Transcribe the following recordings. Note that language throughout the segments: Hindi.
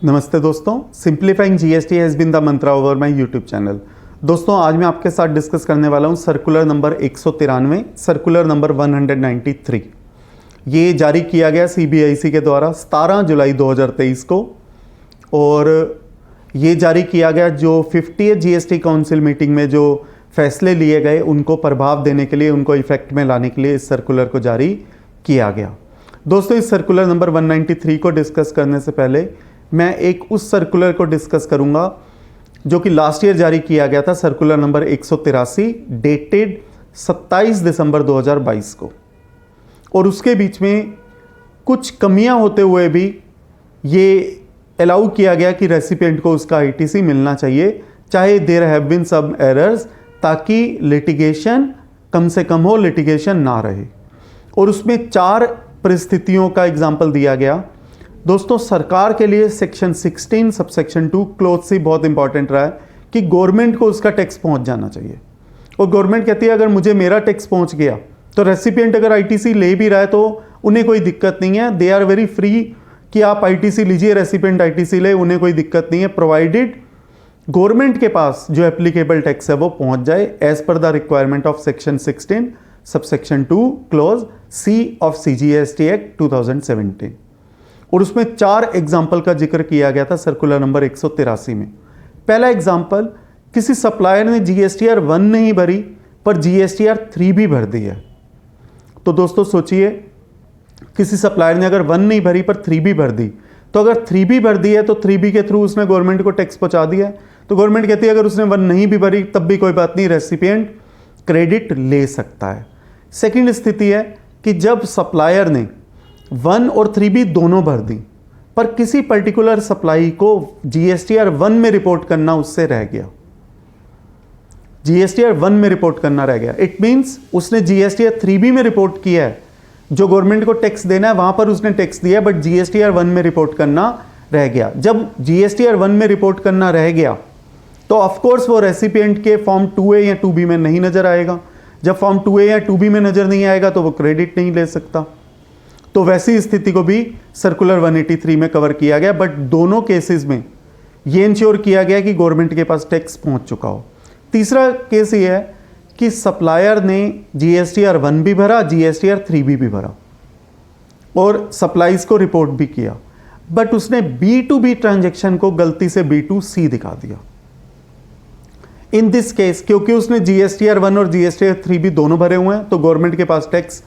नमस्ते दोस्तों, simplifying GST has been the mantra over my YouTube channel. दोस्तों, आज मैं आपके साथ डिस्कस करने वाला हूं सर्कुलर नंबर 193, सर्कुलर नंबर 193। ये जारी किया गया सीबीआईसी के द्वारा 17 जुलाई 2023 को, और ये जारी किया गया जो 50th जीएसटी काउंसिल मीटिंग में जो फैसले लिए गए उनको प्रभाव देने के लिए, उनको इफेक्ट में लाने के लिए इस सर्कुलर को जारी किया गया। दोस्तों, इस सर्कुलर नंबर 193 को डिस्कस करने से पहले मैं एक उस सर्कुलर को डिस्कस करूंगा जो कि लास्ट ईयर जारी किया गया था, सर्कुलर नंबर 183 डेटेड 27 दिसंबर 2022 को। और उसके बीच में कुछ कमियां होते हुए भी ये अलाउ किया गया कि रेसिपिएंट को उसका आईटीसी मिलना चाहिए, चाहे there have been some errors, ताकि लिटिगेशन कम से कम हो, लिटिगेशन ना रहे। और उसमें 4 परिस्थितियों का एग्जाम्पल दिया गया। दोस्तों, सरकार के लिए सेक्शन 16 सबसेक्शन 2 क्लोज सी बहुत इंपॉर्टेंट रहा है कि गवर्नमेंट को उसका टैक्स पहुंच जाना चाहिए। और गवर्नमेंट कहती है अगर मुझे मेरा टैक्स पहुंच गया तो रेसिपिएंट अगर आईटीसी ले भी रहा है तो उन्हें कोई दिक्कत नहीं है, दे आर वेरी फ्री कि आप आईटीसी लीजिए, रेसिपिएंट आईटीसी ले, उन्हें कोई दिक्कत नहीं है, प्रोवाइडेड गवर्नमेंट के पास जो एप्लीकेबल टैक्स है वो पहुंच जाए as per the requirement of section 16 subsection 2 clause C of CGST act 2017। और उसमें 4 एग्जाम्पल का जिक्र किया गया था सर्कुलर नंबर 183 में। पहला एग्जाम्पल, किसी सप्लायर ने जीएसटीआर 1 नहीं भरी पर जीएसटीआर 3 भी भर दी है। तो दोस्तों सोचिए, किसी सप्लायर ने अगर 1 नहीं भरी पर 3 भी भर दी, तो अगर 3 भी भर दी है तो 3B के थ्रू उसने गवर्नमेंट को टैक्स पहुंचा दिया है। तो गवर्नमेंट कहती है अगर उसने 1 नहीं भी भरी तब भी कोई बात नहीं, रेसिपिएंट क्रेडिट ले सकता है। सेकेंड स्थिति है कि जब सप्लायर ने 1 और 3B दोनों भर दी पर किसी पर्टिकुलर सप्लाई को जीएसटीआर 1 में रिपोर्ट करना उससे रह गया, जीएसटीआर 1 में रिपोर्ट करना रह गया। इट मींस उसने जीएसटीआर 3B में रिपोर्ट किया है, जो गवर्नमेंट को टैक्स देना है वहां पर उसने टैक्स दिया, बट जीएसटीआर 1 में रिपोर्ट करना रह गया। जब जीएसटीआर 1 में रिपोर्ट करना रह गया तो ऑफकोर्स वो रेसिपिएंट के फॉर्म 2A या 2B में नहीं नजर आएगा। जब फॉर्म 2A या 2B में नजर नहीं आएगा तो वो क्रेडिट नहीं ले सकता। तो वैसी स्थिति को भी सर्कुलर 183 में कवर किया गया, बट दोनों केसेस में ये इंश्योर किया गया कि गवर्नमेंट के पास टैक्स पहुंच चुका हो। तीसरा केस ये है कि सप्लायर ने जीएसटीआर 1 भी भरा, जीएसटीआर 3B भी भरा और सप्लाईज को रिपोर्ट भी किया, बट उसने B2B ट्रांजैक्शन को गलती से B2C दिखा दिया। इन दिस केस, क्योंकि उसने जीएसटीआर 1 और जीएसटीआर 3B दोनों भरे हुए हैं तो गवर्नमेंट के पास टैक्स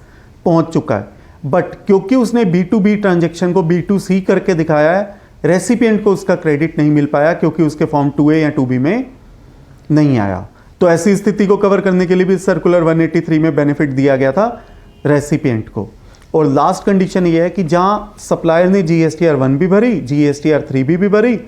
पहुंच चुका है, बट क्योंकि उसने B2B ट्रांजैक्शन को B2C करके दिखाया है, रेसिपिएंट को उसका क्रेडिट नहीं मिल पाया क्योंकि उसके फॉर्म 2A या 2B में नहीं आया। तो ऐसी स्थिति को कवर करने के लिए भी सर्कुलर 183 में बेनिफिट दिया गया था रेसिपिएंट को। और लास्ट कंडीशन ये है कि जहां सप्लायर ने जीएसटीआर 1 भी भरी, जीएसटीआर 3B भी भरी,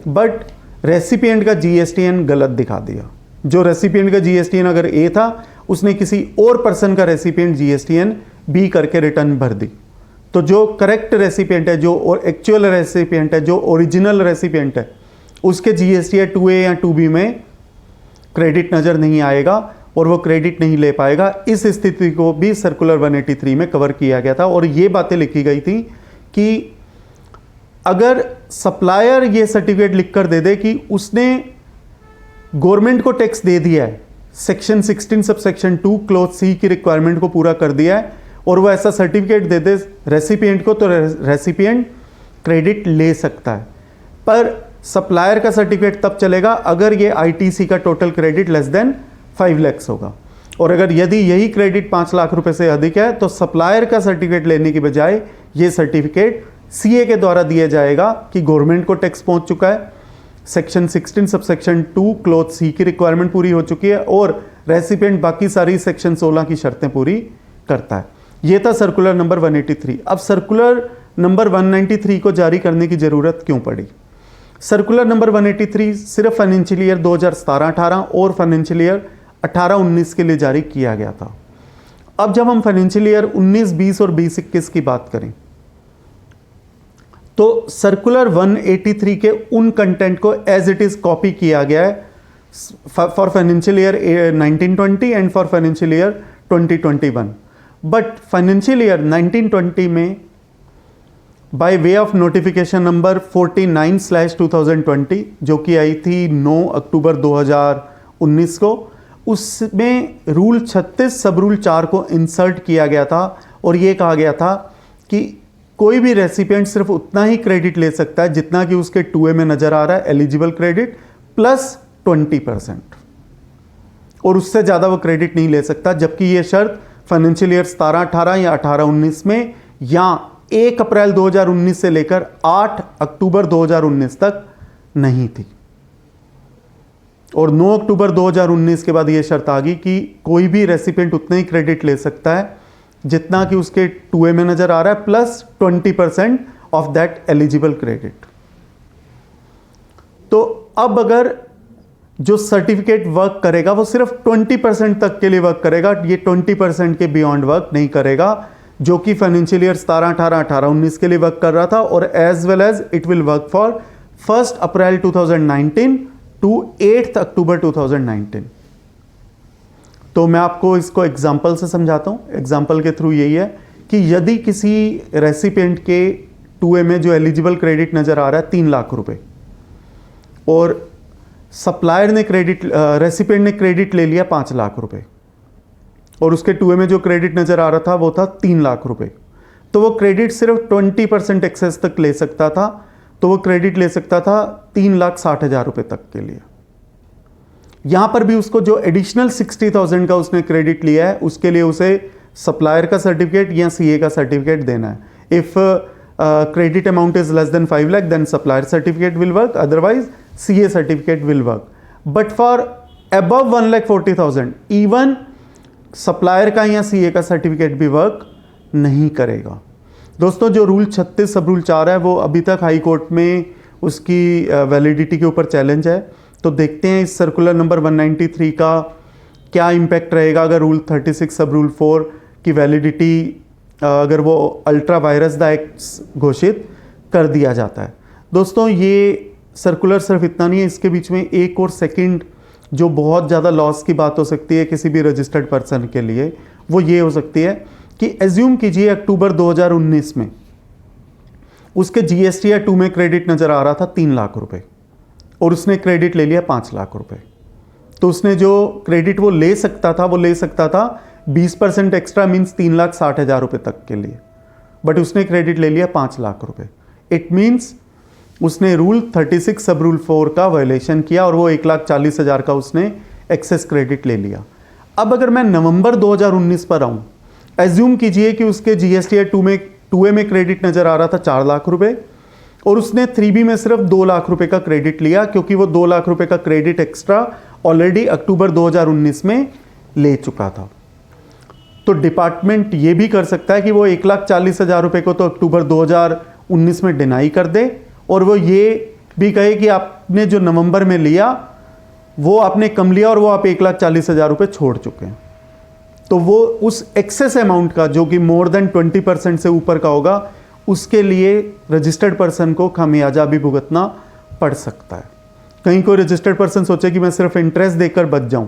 बट रेसिपिएंट का जीएसटीएन गलत दिखा दिया। जो रेसिपिएंट का जीएसटीएन अगर A था, उसने किसी और पर्सन का रेसिपिएंट जीएसटीएन B करके रिटर्न भर दी, तो जो करेक्ट रेसिपिएंट है, जो एक्चुअल रेसिपिएंट है, जो ओरिजिनल रेसिपिएंट है, उसके जीएसटीआर 2A या 2B में क्रेडिट नजर नहीं आएगा और वो क्रेडिट नहीं ले पाएगा। इस स्थिति को भी सर्कुलर 183 में कवर किया गया था। और ये बातें लिखी गई थी कि अगर सप्लायर ये सर्टिफिकेट लिखकर दे दे कि उसने गवर्नमेंट को टैक्स दे दिया है, सेक्शन 16 सबसेक्शन 2 क्लोज C की रिक्वायरमेंट को पूरा कर दिया है, और वो ऐसा सर्टिफिकेट दे दे रेसिपिएंट को, तो रेसिपिएंट क्रेडिट ले सकता है। पर सप्लायर का सर्टिफिकेट तब चलेगा अगर ये आईटीसी का total credit less than 5 lakh होगा, और अगर यदि यही क्रेडिट 5 लाख रुपए से अधिक है तो सप्लायर का सर्टिफिकेट लेने की बजाय ये सर्टिफिकेट सीए के द्वारा दिया जाएगा कि गवर्नमेंट को टैक्स पहुंच चुका है, सेक्शन 16 सबसेक्शन 2 क्लोज C की रिक्वायरमेंट पूरी हो चुकी है और रेसिपिएंट बाकी सारी सेक्शन 16 की शर्तें पूरी करता है। यह था सर्कुलर नंबर 183। अब सर्कुलर नंबर 193 को जारी करने की जरूरत क्यों पड़ी? सर्कुलर नंबर 183 सिर्फ फाइनेंशियल ईयर 2017-18 और फाइनेंशियल ईयर 18-19 के लिए जारी किया गया था। अब जब हम फाइनेंशियल ईयर 19-20 और 20-21 की बात करें तो सर्कुलर 183 के उन कंटेंट को एज इट इज कॉपी किया गया है for financial year 1920 and for financial year 2021। But financial year 1920 में by way of notification number 49/2020 जो कि आई थी 9 अक्टूबर 2019 को, उसमें रूल 36 सब रूल 4 को इंसर्ट किया गया था और ये कहा गया था कि कोई भी रेसिपिएंट सिर्फ उतना ही क्रेडिट ले सकता है जितना कि उसके 2A में नजर आ रहा है एलिजिबल क्रेडिट प्लस 20%, और उससे ज़्यादा वो क्रेडिट नहीं ले सकता, जबकि ये शर्त फाइनेंशियल ईयर 17-18 या 18-19 में या 1 अप्रैल 2019 से लेकर 8 अक्टूबर 2019 तक नहीं थी। और 9 अक्टूबर 2019 के बाद ये शर्त आ गई कि कोई भी रेसिपिएंट उतना ही क्रेडिट ले सकता है जितना कि उसके 2A में नजर आ रहा है plus 20% of that eligible credit. तो अब अगर जो सर्टिफिकेट वर्क करेगा वो सिर्फ 20% तक के लिए वर्क करेगा, ये 20% के बियॉन्ड वर्क नहीं करेगा, जो कि फाइनेंशियल ईयर 17-18, 18-19 के लिए वर्क कर रहा था, और as well as it will work for 1 April 2019 to 8 October 2019। तो मैं आपको इसको एग्जाम्पल से समझाता हूँ। एग्जाम्पल के थ्रू यही है कि यदि किसी रेसिपिएंट के 2A में जो एलिजिबल क्रेडिट नज़र आ रहा है 3 लाख रुपए, और सप्लायर ने रेसिपिएंट ने क्रेडिट ले लिया 5 लाख रुपए, और उसके 2A में जो क्रेडिट नज़र आ रहा था वो था 3 लाख रुपए, तो वो क्रेडिट सिर्फ 20% एक्सेस तक ले सकता था। तो वो क्रेडिट ले सकता था 3,60,000 रुपए तक के लिए। यहां पर भी उसको जो एडिशनल 60,000 का उसने क्रेडिट लिया है उसके लिए उसे सप्लायर का सर्टिफिकेट या CA का सर्टिफिकेट देना है। If credit amount is less than 5 lakh then supplier certificate will work, otherwise CA certificate will work. But for above 1,40,000 even supplier का या CA का सर्टिफिकेट भी वर्क नहीं करेगा। दोस्तों, जो रूल 36 सब रूल 4 है वो अभी तक हाई कोर्ट में उसकी वैलिडिटी के ऊपर चैलेंज है। तो देखते हैं इस सर्कुलर नंबर 193 का क्या इम्पैक्ट रहेगा अगर रूल 36 सब रूल 4 की वैलिडिटी अगर वो अल्ट्रा वायरस द एक्ट घोषित कर दिया जाता है। दोस्तों, ये सर्कुलर सिर्फ इतना नहीं है, इसके बीच में एक और सेकंड जो बहुत ज़्यादा लॉस की बात हो सकती है किसी भी रजिस्टर्ड पर्सन के लिए, वो ये हो सकती है कि एज्यूम कीजिए अक्टूबर 2019 में उसके GST 2 में क्रेडिट नज़र आ रहा था 3 लाख रुपए, और उसने क्रेडिट ले लिया 5 लाख रुपए। तो उसने जो क्रेडिट वो ले सकता था 20% एक्स्ट्रा मीन्स 3,60,000 रुपए तक के लिए, बट उसने क्रेडिट ले लिया 5 लाख रुपए। इट मीन्स उसने रूल 36 सब रूल 4 का वायलेशन किया और वो 1,40,000 का उसने एक्सेस क्रेडिट ले लिया। अब अगर मैं नवंबर 2019 पर आऊँ, एज्यूम कीजिए कि उसके GST 2A में क्रेडिट नज़र आ रहा था 4 लाख रुपए, और उसने 3B में सिर्फ 2 लाख रुपए का क्रेडिट लिया, क्योंकि वो 2 लाख रुपए का क्रेडिट एक्स्ट्रा ऑलरेडी अक्टूबर 2019 में ले चुका था। तो डिपार्टमेंट ये भी कर सकता है कि वो 1,40,000 रुपए को तो अक्टूबर 2019 में डिनाई कर दे, और वो ये भी कहे कि आपने जो नवंबर में लिया वो आपने कम लिया और वो आप 1,40,000 रुपए छोड़ चुके हैं। तो वो उस एक्सेस अमाउंट का जो कि मोर देन 20% से ऊपर का होगा, उसके लिए रजिस्टर्ड पर्सन को खामियाजा भी भुगतना पड़ सकता है। कहीं कोई रजिस्टर्ड पर्सन सोचे कि मैं सिर्फ इंटरेस्ट देकर बच जाऊं,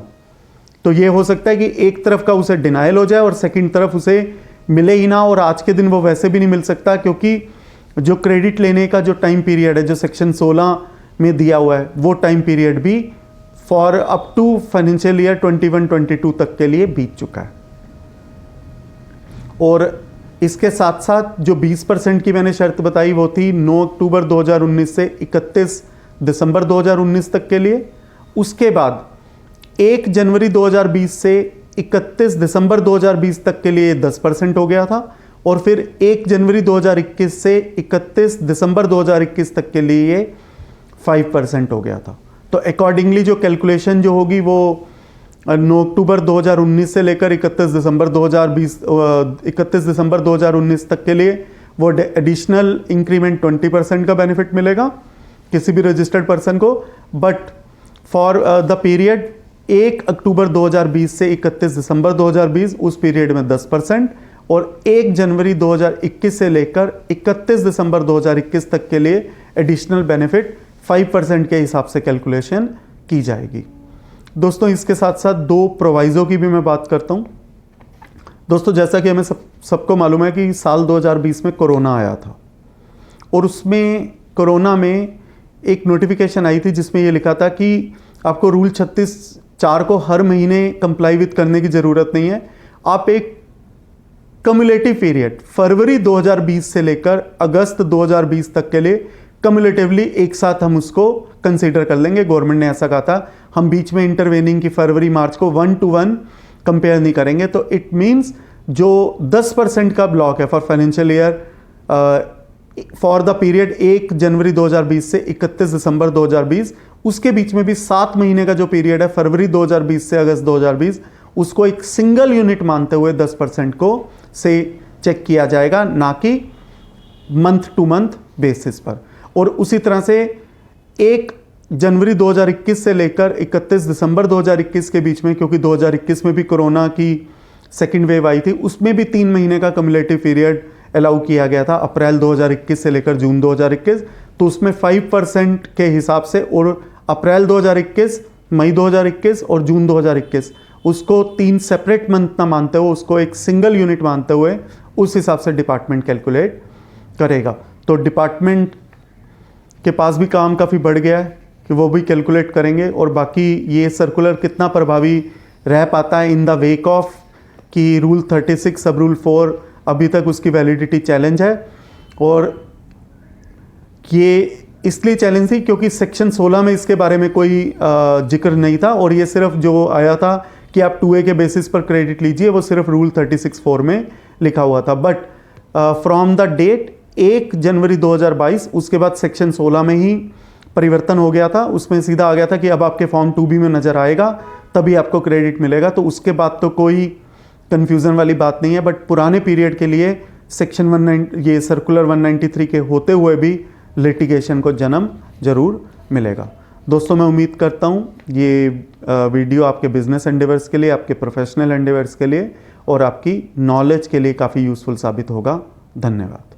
तो ये हो सकता है कि एक तरफ का उसे डिनायल हो जाए और सेकंड तरफ उसे मिले ही ना, और आज के दिन वो वैसे भी नहीं मिल सकता, क्योंकि जो क्रेडिट लेने का जो टाइम पीरियड है जो सेक्शन 16 में दिया हुआ है, वो टाइम पीरियड भी for up to financial year 21-22 तक के लिए बीत चुका है। और इसके साथ साथ जो 20% की मैंने शर्त बताई वो थी 9 अक्टूबर 2019 से 31 दिसंबर 2019 तक के लिए। उसके बाद 1 जनवरी 2020 से 31 दिसंबर 2020 तक के लिए 10% हो गया था, और फिर 1 जनवरी 2021 से 31 दिसंबर 2021 तक के लिए 5% हो गया था। तो अकॉर्डिंगली जो कैलकुलेशन जो होगी वो 9 अक्टूबर 2019 से लेकर 31 दिसंबर 2019 तक के लिए वो एडिशनल इंक्रीमेंट 20% का बेनिफिट मिलेगा किसी भी रजिस्टर्ड पर्सन को। बट फॉर द पीरियड 1 अक्टूबर 2020 से 31 दिसंबर 2020 उस पीरियड में 10%, और 1 जनवरी 2021 से लेकर 31 दिसंबर 2021 तक के लिए एडिशनल बेनिफिट 5% के हिसाब से कैलकुलेशन की जाएगी। दोस्तों, इसके साथ साथ 2 प्रोवाइजो की भी मैं बात करता हूं। दोस्तों, जैसा कि हमें सबको मालूम है कि साल 2020 में कोरोना आया था, और उसमें कोरोना में एक नोटिफिकेशन आई थी जिसमें ये लिखा था कि आपको रूल 36(4) को हर महीने कंप्लाई विद करने की ज़रूरत नहीं है। आप एक कम्युलेटिव पीरियड फरवरी 2020 से लेकर अगस्त 2020 तक के लिए कम्युलेटिवली एक साथ हम उसको कंसीडर कर लेंगे। गवर्नमेंट ने ऐसा कहा था, हम बीच में इंटरवेनिंग की फरवरी मार्च को 1 to 1 कंपेयर नहीं करेंगे। तो इट मीन्स जो 10% का ब्लॉक है for financial year for the period 1 जनवरी 2020 से 31 दिसंबर 2020, उसके बीच में भी 7 महीने का जो पीरियड है फरवरी 2020 से अगस्त 2020, उसको एक सिंगल यूनिट मानते हुए 10% को से चेक किया जाएगा, ना कि मंथ टू मंथ बेसिस पर। और उसी तरह से 1 जनवरी 2021 से लेकर 31 दिसंबर 2021 के बीच में, क्योंकि 2021 में भी कोरोना की सेकेंड वेव आई थी, उसमें भी 3 महीने का कम्युलेटिव पीरियड अलाउ किया गया था अप्रैल 2021 से लेकर जून 2021। तो उसमें 5% के हिसाब से, और अप्रैल 2021, मई 2021 और जून 2021 उसको 3 सेपरेट मंथ ना मानते हुए उसको एक सिंगल यूनिट मानते हुए उस हिसाब से डिपार्टमेंट कैलकुलेट करेगा। तो डिपार्टमेंट के पास भी काम काफ़ी बढ़ गया है कि वो भी कैलकुलेट करेंगे। और बाकी ये सर्कुलर कितना प्रभावी रह पाता है इन द वेक ऑफ कि रूल 36 सब रूल 4 अभी तक उसकी वैलिडिटी चैलेंज है। और ये इसलिए चैलेंज थी क्योंकि सेक्शन 16 में इसके बारे में कोई जिक्र नहीं था, और ये सिर्फ जो आया था कि आप 2A के बेसिस पर क्रेडिट लीजिए, वो सिर्फ रूल 36(4) में लिखा हुआ था। बट फ्रॉम द डेट 1 जनवरी 2022 उसके बाद सेक्शन 16 में ही परिवर्तन हो गया था। उसमें सीधा आ गया था कि अब आपके फॉर्म 2B में नज़र आएगा तभी आपको क्रेडिट मिलेगा। तो उसके बाद तो कोई कन्फ्यूज़न वाली बात नहीं है। बट पुराने पीरियड के लिए सेक्शन 19 ये सर्कुलर 193 के होते हुए भी लिटिगेशन को जन्म जरूर मिलेगा। दोस्तों, मैं उम्मीद करता हूँ ये वीडियो आपके बिजनेस एंडेवर्स के लिए, आपके प्रोफेशनल एंडेवर्स के लिए और आपकी नॉलेज के लिए काफ़ी यूज़फुल साबित होगा। धन्यवाद।